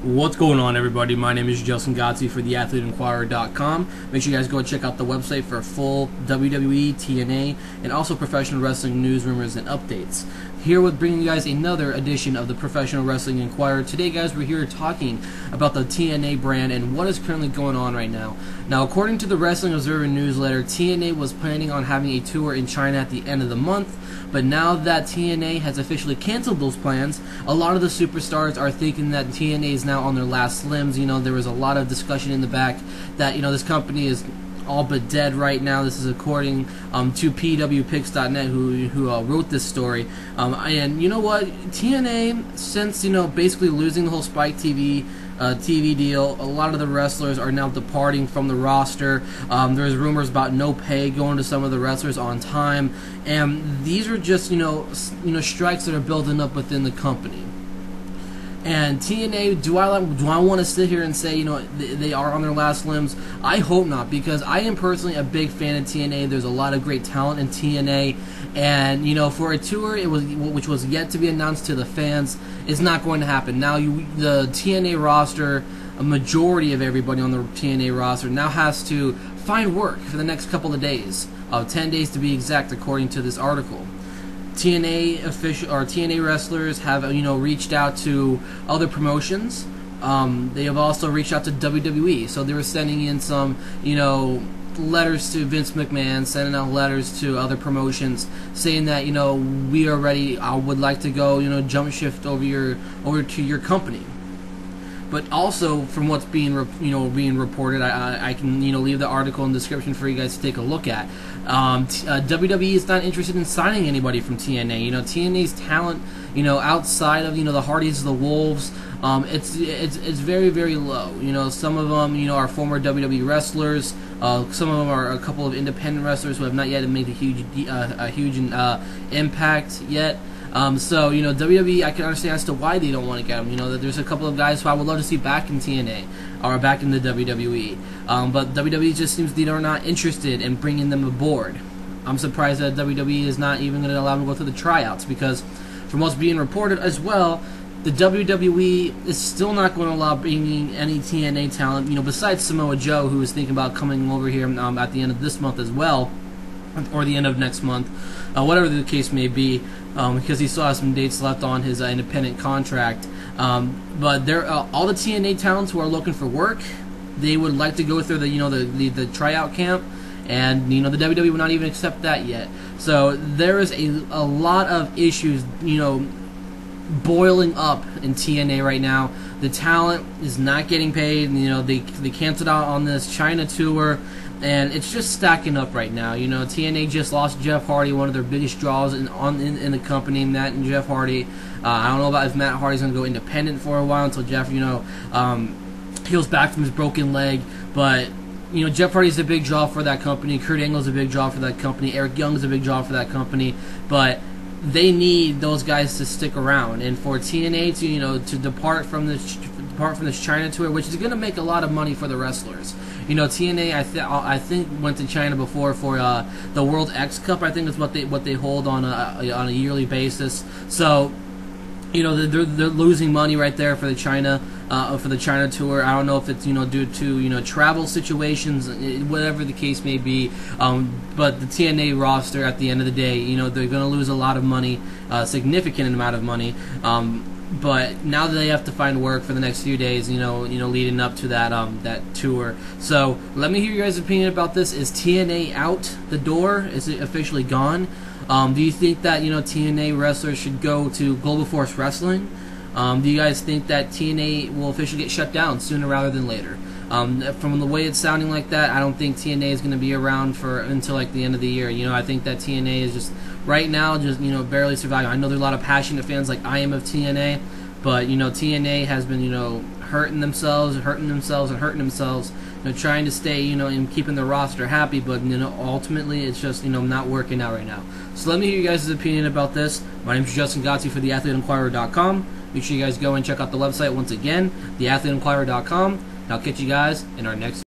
What's going on, everybody? My name is Justin Gotzi for theathleteinquirer.com. Make sure you guys go check out the website for full WWE, TNA, and also professional wrestling news, rumors, and updates. Here with bringing you guys another edition of the Professional Wrestling Inquirer. Today, guys, we're here talking about the TNA brand and what is currently going on right now. Now, according to the Wrestling Observer newsletter, TNA was planning on having a tour in China at the end of the month, but now that TNA has officially canceled those plans, a lot of the superstars are thinking that TNA is now on their last limbs. You know, there was a lot of discussion in the back that, you know, this company is all but dead right now. This is according to pwpicks.net, who wrote this story. And you know what? TNA, since, you know, basically losing the whole Spike TV deal, a lot of the wrestlers are now departing from the roster. There's rumors about no pay going to some of the wrestlers on time, and these are just you know strikes that are building up within the company. And TNA, do I want to sit here and say, you know, they are on their last limbs? I hope not, because I am personally a big fan of TNA. There's a lot of great talent in TNA, and you know, for a tour which was yet to be announced to the fans, is not going to happen. Now, the TNA roster, a majority of everybody on the TNA roster now has to find work for the next couple of days, 10 days to be exact, according to this article. TNA wrestlers have reached out to other promotions. They have also reached out to WWE. So they were sending in some letters to Vince McMahon, sending out letters to other promotions, saying that we are ready. I would like to go jump shift over to your company. But also, from what's being reported, I can leave the article in the description for you guys to take a look at. WWE is not interested in signing anybody from TNA. TNA's talent, outside of the Hardys, the Wolves, it's very, very low. Some of them are former WWE wrestlers. Some of them are a couple of independent wrestlers who have not yet made a huge impact yet. So, WWE, I can understand as to why they don't want to get them. That there's a couple of guys who I would love to see back in TNA or back in the WWE. But WWE just seems they're not interested in bringing them aboard. I'm surprised that WWE is not even going to allow them to go through the tryouts, because from what's being reported as well, the WWE is still not going to allow bringing any TNA talent, besides Samoa Joe, who is thinking about coming over here at the end of this month as well, or the end of next month, whatever the case may be, because he still has some dates left on his independent contract. But all the TNA talents who are looking for work, they would like to go through the tryout camp, and the WWE would not even accept that yet. So there is a lot of issues boiling up in TNA right now. The talent is not getting paid. They canceled out on this China tour, and it's just stacking up right now. TNA just lost Jeff Hardy, one of their biggest draws in the company, Matt and Jeff Hardy. I don't know about if Matt Hardy's going to go independent for a while until Jeff, heals back from his broken leg. But, Jeff Hardy's a big draw for that company. Kurt Angle's a big draw for that company. Eric Young's a big draw for that company. But they need those guys to stick around, and for TNA to depart from this China tour, which is going to make a lot of money for the wrestlers. TNA I think went to China before for the World X Cup. I think is what they hold on a yearly basis. So they're losing money right there for the China tour. I don't know if it's due to travel situations, whatever the case may be. But the TNA roster, at the end of the day, they're going to lose a lot of money, significant amount of money. But now that they have to find work for the next few days, leading up to that tour. So let me hear your guys' opinion about this. Is TNA out the door? Is it officially gone? Do you think that TNA wrestlers should go to Global Force Wrestling? Do you guys think that TNA will officially get shut down sooner rather than later? From the way it's sounding like that, I don't think TNA is going to be around until like the end of the year. I think that TNA is just right now just barely surviving. I know there's a lot of passionate fans like I am of TNA, but TNA has been hurting themselves, trying to stay and keeping the roster happy, but ultimately it's just not working out right now. So let me hear you guys' opinion about this. My name is Justin Gotzi for theathleteinquirer.com. Make sure you guys go and check out the website once again, theathleteinquirer.com. And I'll catch you guys in our next